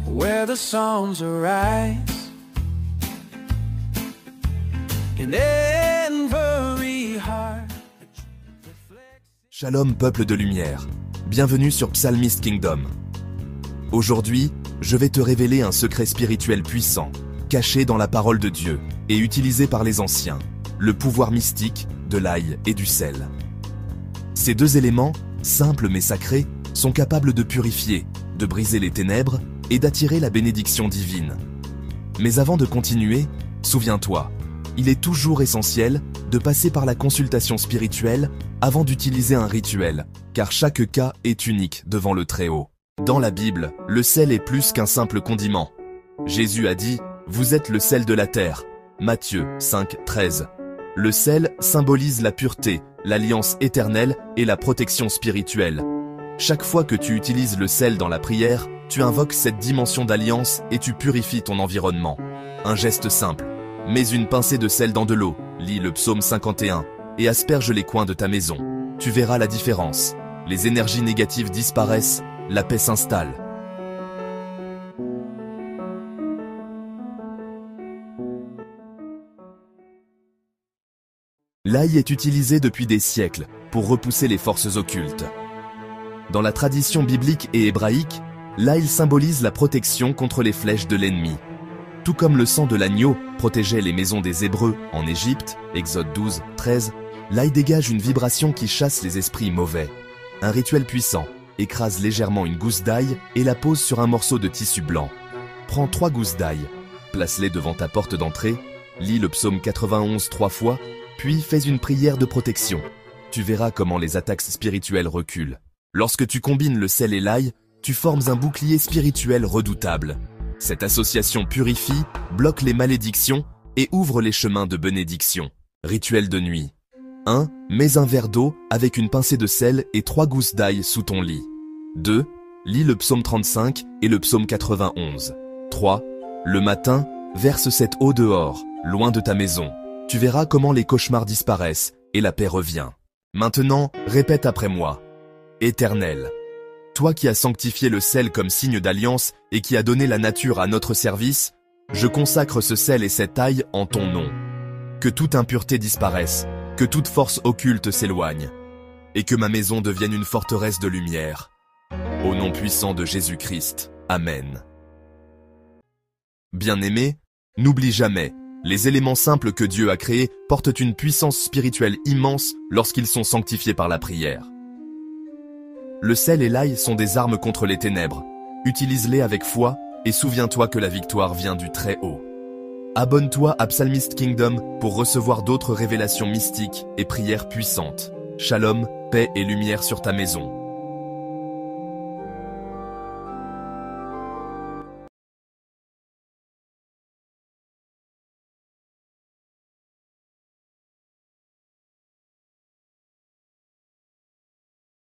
Where the songs arise in every heart. Shalom peuple de lumière, bienvenue sur Psalmist Kingdom. Aujourd'hui, je vais te révéler un secret spirituel puissant, caché dans la parole de Dieu et utilisé par les anciens, le pouvoir mystique de l'ail et du sel. Ces deux éléments, simples mais sacrés, sont capables de purifier, de briser les ténèbres et d'attirer la bénédiction divine. Mais avant de continuer, souviens-toi, il est toujours essentiel de passer par la consultation spirituelle avant d'utiliser un rituel, car chaque cas est unique devant le Très-Haut. Dans la Bible, le sel est plus qu'un simple condiment. Jésus a dit « Vous êtes le sel de la terre » Matthieu 5, 13. Le sel symbolise la pureté, l'alliance éternelle et la protection spirituelle. Chaque fois que tu utilises le sel dans la prière, tu invoques cette dimension d'alliance et tu purifies ton environnement. Un geste simple. Mets une pincée de sel dans de l'eau, lis le psaume 51 et asperge les coins de ta maison. Tu verras la différence. Les énergies négatives disparaissent, la paix s'installe. L'ail est utilisé depuis des siècles pour repousser les forces occultes. Dans la tradition biblique et hébraïque, l'ail symbolise la protection contre les flèches de l'ennemi. Tout comme le sang de l'agneau protégeait les maisons des Hébreux en Égypte, Exode 12, 13, l'ail dégage une vibration qui chasse les esprits mauvais. Un rituel puissant, écrase légèrement une gousse d'ail et la pose sur un morceau de tissu blanc. Prends 3 gousses d'ail, place-les devant ta porte d'entrée, lis le psaume 91 3 fois, puis fais une prière de protection. Tu verras comment les attaques spirituelles reculent. Lorsque tu combines le sel et l'ail, tu formes un bouclier spirituel redoutable. Cette association purifie, bloque les malédictions et ouvre les chemins de bénédiction. Rituel de nuit. 1. Mets un verre d'eau avec une pincée de sel et 3 gousses d'ail sous ton lit. 2. Lis le psaume 35 et le psaume 91. 3. Le matin, verse cette eau dehors, loin de ta maison. Tu verras comment les cauchemars disparaissent et la paix revient. Maintenant, répète après moi. Éternel, toi qui as sanctifié le sel comme signe d'alliance et qui as donné la nature à notre service, je consacre ce sel et cette ail en ton nom. Que toute impureté disparaisse, que toute force occulte s'éloigne, et que ma maison devienne une forteresse de lumière. Au nom puissant de Jésus-Christ. Amen. Bien-aimé, n'oublie jamais, les éléments simples que Dieu a créés portent une puissance spirituelle immense lorsqu'ils sont sanctifiés par la prière. Le sel et l'ail sont des armes contre les ténèbres. Utilise-les avec foi et souviens-toi que la victoire vient du Très-Haut. Abonne-toi à Psalmist Kingdom pour recevoir d'autres révélations mystiques et prières puissantes. Shalom, paix et lumière sur ta maison.